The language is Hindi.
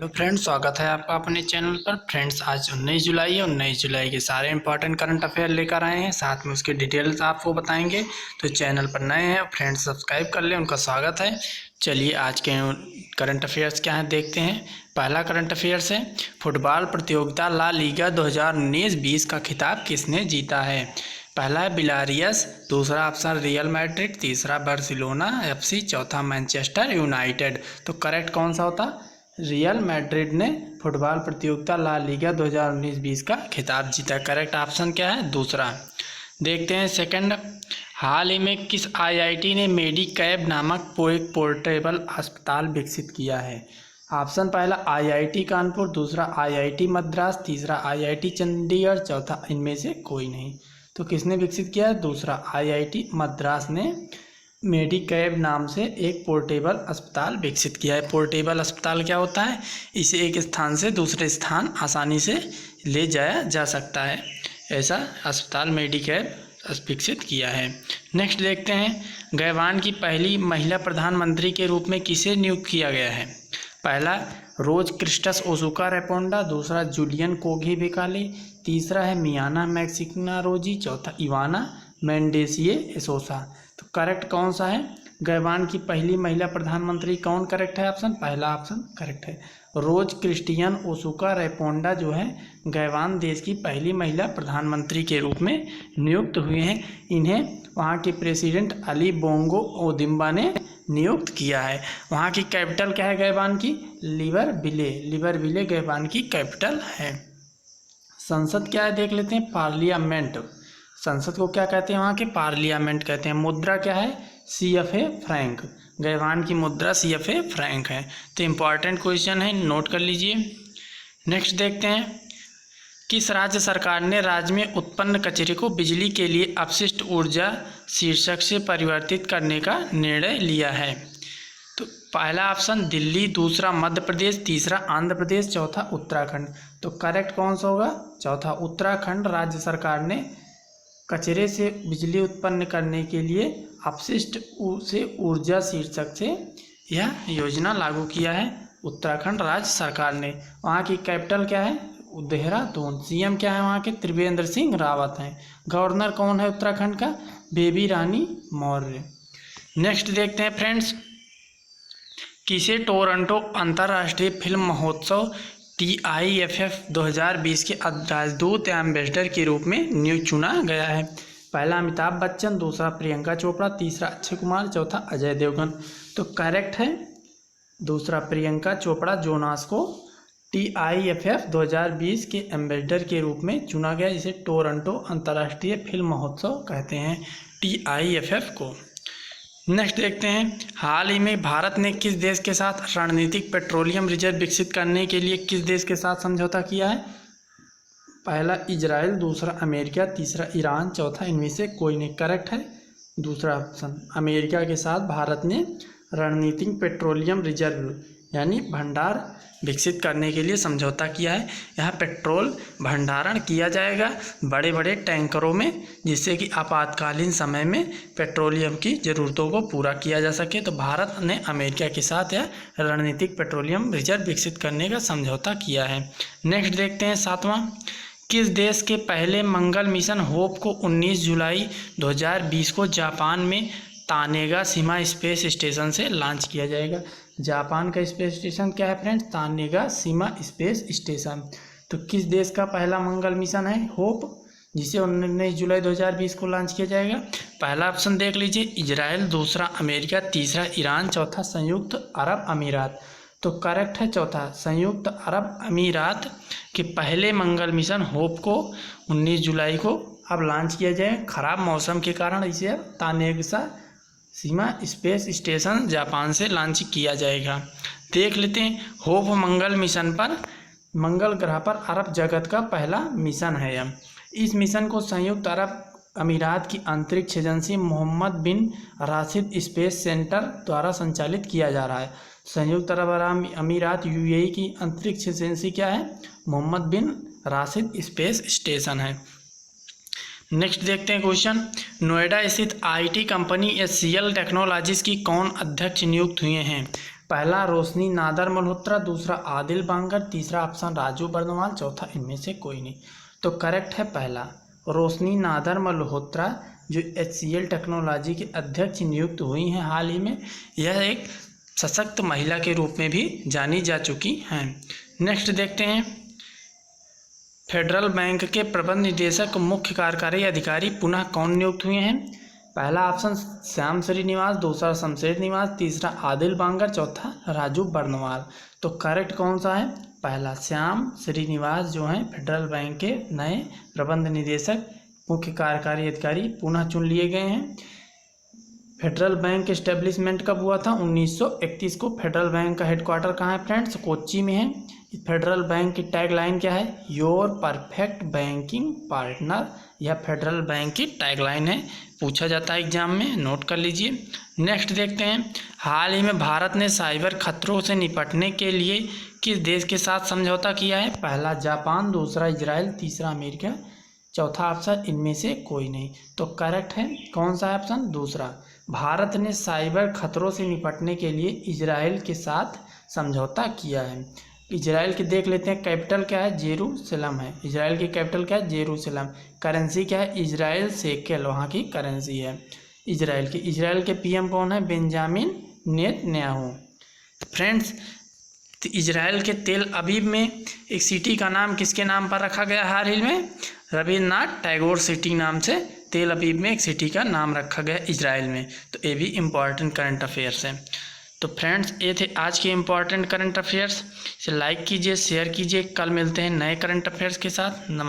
हेलो फ्रेंड्स, स्वागत है आपका अपने चैनल पर। फ्रेंड्स, आज 19 जुलाई है और 19 जुलाई के सारे इंपॉर्टेंट करंट अफेयर लेकर आए हैं, साथ में उसके डिटेल्स आपको बताएंगे। तो चैनल पर नए हैं फ्रेंड्स, सब्सक्राइब कर लें, उनका स्वागत है। चलिए आज के करंट अफेयर्स क्या हैं देखते हैं। पहला करंट अफेयर्स है, फुटबॉल प्रतियोगिता ला लीगा 2019-20 का खिताब किसने जीता है। पहला है बिलारियस, दूसरा ऑप्शन रियल मैड्रिड, तीसरा बार्सिलोना एफसी, चौथा मैनचेस्टर यूनाइटेड। तो करेक्ट कौन सा होता। रियल मैड्रिड ने फुटबॉल प्रतियोगिता ला लीगा 2019-20 का खिताब जीता। करेक्ट ऑप्शन क्या है, दूसरा। देखते हैं सेकंड, हाल ही में किस आईआईटी ने मेडिकैब नामक एक पोर्टेबल अस्पताल विकसित किया है। ऑप्शन पहला आईआईटी कानपुर, दूसरा आईआईटी मद्रास, तीसरा आईआईटी चंडीगढ़, चौथा इनमें से कोई नहीं। तो किसने विकसित किया है, दूसरा आईआईटी मद्रास ने मेडिकैब नाम से एक पोर्टेबल अस्पताल विकसित किया है। पोर्टेबल अस्पताल क्या होता है, इसे एक स्थान से दूसरे स्थान आसानी से ले जाया जा सकता है, ऐसा अस्पताल मेडिकैब विकसित किया है। नेक्स्ट देखते हैं, गैवान की पहली महिला प्रधानमंत्री के रूप में किसे नियुक्त किया गया है। पहला रोज क्रिस्टस ओसुका रेपोंडा, दूसरा जूलियन कोगी बेकाले, तीसरा है मियाना मैक्सिकना रोजी, चौथा इवाना मेंडेसिए एसोसा। तो करेक्ट कौन सा है, गैवान की पहली महिला प्रधानमंत्री कौन करेक्ट है, ऑप्शन पहला ऑप्शन करेक्ट है। रोज क्रिस्टियन ओसुका रेपोंडा जो है गैवान देश की पहली महिला प्रधानमंत्री के रूप में नियुक्त हुए हैं। इन्हें वहाँ के प्रेसिडेंट अली बोंगो ओदिम्बा ने नियुक्त किया है। वहाँ की कैपिटल क्या है गैवान की, लिबरविले गैवान की कैपिटल है। संसद क्या है देख लेते हैं, पार्लियामेंट। संसद को क्या कहते हैं, वहाँ के पार्लियामेंट कहते हैं। मुद्रा क्या है, CFA फ्रैंक, गैवान की मुद्रा CFA फ्रैंक है। तो इम्पॉर्टेंट क्वेश्चन है, नोट कर लीजिए। नेक्स्ट देखते हैं, किस राज्य सरकार ने राज्य में उत्पन्न कचरे को बिजली के लिए अपशिष्ट ऊर्जा शीर्षक से परिवर्तित करने का निर्णय लिया है। तो पहला ऑप्शन दिल्ली, दूसरा मध्य प्रदेश, तीसरा आंध्र प्रदेश, चौथा उत्तराखंड। तो करेक्ट कौन सा होगा, चौथा उत्तराखंड राज्य सरकार ने कचरे से बिजली उत्पन्न करने के लिए अपशिष्ट से ऊर्जा शीर्षक से यह योजना लागू किया है उत्तराखंड राज्य सरकार ने। वहाँ की कैपिटल क्या है, देहरादून। CM क्या है वहाँ के, त्रिवेंद्र सिंह रावत हैं। गवर्नर कौन है उत्तराखंड का, बेबी रानी मौर्य। नेक्स्ट देखते हैं फ्रेंड्स, किसे टोरंटो अंतर्राष्ट्रीय फिल्म महोत्सव TIFF 2020 के राजदूत या एम्बेसडर के रूप में नियुक्त चुना गया है। पहला अमिताभ बच्चन, दूसरा प्रियंका चोपड़ा, तीसरा अक्षय कुमार, चौथा अजय देवगन। तो करेक्ट है दूसरा, प्रियंका चोपड़ा जोनास को TIFF 2020 के एम्बेसडर के रूप में चुना गया, जिसे टोरंटो अंतर्राष्ट्रीय फिल्म महोत्सव कहते हैं TIFF को। नेक्स्ट देखते हैं, हाल ही में भारत ने किस देश के साथ रणनीतिक पेट्रोलियम रिजर्व विकसित करने के लिए किस देश के साथ समझौता किया है। पहला इजराइल, दूसरा अमेरिका, तीसरा ईरान, चौथा इनमें से कोई नहीं। करेक्ट है दूसरा ऑप्शन, अमेरिका के साथ भारत ने रणनीतिक पेट्रोलियम रिजर्व यानी भंडार विकसित करने के लिए समझौता किया है। यहाँ पेट्रोल भंडारण किया जाएगा बड़े बड़े टैंकरों में, जिससे कि आपातकालीन समय में पेट्रोलियम की ज़रूरतों को पूरा किया जा सके। तो भारत ने अमेरिका के साथ यह रणनीतिक पेट्रोलियम रिजर्व विकसित करने का समझौता किया है। नेक्स्ट देखते हैं सातवां, किस देश के पहले मंगल मिशन होप को 19 जुलाई 2020 को जापान में तानेगाशिमा स्पेस स्टेशन से लॉन्च किया जाएगा। जापान का स्पेस स्टेशन क्या है फ्रेंड्स, तानेगाशिमा स्पेस स्टेशन। तो किस देश का पहला मंगल मिशन है होप, जिसे 19 जुलाई 2020 को लॉन्च किया जाएगा। पहला ऑप्शन देख लीजिए इजराइल, दूसरा अमेरिका, तीसरा ईरान, चौथा संयुक्त अरब अमीरात। तो करेक्ट है चौथा, संयुक्त अरब अमीरात के पहले मंगल मिशन होप को 19 जुलाई को अब लॉन्च किया जाए। खराब मौसम के कारण इसे अब तानेगाशिमा स्पेस स्टेशन जापान से लॉन्च किया जाएगा। देख लेते हैं, होप मंगल मिशन पर मंगल ग्रह पर अरब जगत का पहला मिशन है यह। इस मिशन को संयुक्त अरब अमीरात की अंतरिक्ष एजेंसी मोहम्मद बिन राशिद स्पेस सेंटर द्वारा संचालित किया जा रहा है। संयुक्त अरब अमीरात UAE की अंतरिक्ष एजेंसी क्या है, मोहम्मद बिन राशिद स्पेस स्टेशन है। नेक्स्ट देखते हैं क्वेश्चन, नोएडा स्थित IT कंपनी SCL टेक्नोलॉजीज की कौन अध्यक्ष नियुक्त हुए हैं। पहला रोशनी नादर मल्होत्रा, दूसरा आदिल बांगर, तीसरा ऑप्शन राजू बर्नवाल, चौथा इनमें से कोई नहीं। तो करेक्ट है पहला, रोशनी नादर मल्होत्रा, जो HCL टेक्नोलॉजी के अध्यक्ष नियुक्त हुई हैं हाल ही में। यह एक सशक्त महिला के रूप में भी जानी जा चुकी हैं। नेक्स्ट देखते हैं, फेडरल बैंक के प्रबंध निदेशक मुख्य कार्यकारी अधिकारी पुनः कौन नियुक्त हुए हैं? पहला ऑप्शन श्याम श्रीनिवास, दूसरा शमशेर निवास, तीसरा आदिल बांगर, चौथा राजू बर्नवाल। तो करेक्ट कौन सा है? पहला, श्याम श्रीनिवास जो हैं फेडरल बैंक के नए प्रबंध निदेशक मुख्य कार्यकारी अधिकारी पुनः चुन लिए गए हैं। फेडरल बैंक एस्टेब्लिशमेंट कब हुआ था? 1931 को। फेडरल बैंक का हेडक्वार्टर कहाँ है फ्रेंड्स? कोच्चि में है। फेडरल बैंक की टैगलाइन क्या है? Your perfect banking partner. यह फेडरल बैंक की टैगलाइन है, पूछा जाता है एग्जाम में, नोट कर लीजिए। नेक्स्ट देखते हैं, हाल ही में भारत ने साइबर खतरों से निपटने के लिए किस देश के साथ समझौता किया है? पहला जापान, दूसरा इजराइल, तीसरा अमेरिका, चौथा ऑप्शन इनमें से कोई नहीं। तो करेक्ट है कौन सा ऑप्शन? दूसरा। भारत ने साइबर खतरों से निपटने के लिए इजराइल के साथ समझौता किया है। इजराइल की देख लेते हैं, कैपिटल क्या है? जेरूसलम है। इजराइल की कैपिटल क्या है? जेरूसलम। करेंसी क्या है? इजराइल शेकेल वहाँ की करेंसी है इजराइल की। इजराइल के PM कौन है? Benjamin Netanyahu. फ्रेंड्स, तो इजराइल के तेल अवीव में एक सिटी का नाम किसके नाम पर रखा गया हाल ही में? रविन्द्रनाथ टैगोर सिटी नाम से तेल अवीव में एक सिटी का नाम रखा गया इजराइल में। तो ये भी इम्पॉर्टेंट करंट अफेयर्स है। तो फ्रेंड्स, ये थे आज के इम्पॉर्टेंट करंट अफेयर्स। इसे लाइक कीजिए, शेयर कीजिए। कल मिलते हैं नए करंट अफेयर्स के साथ।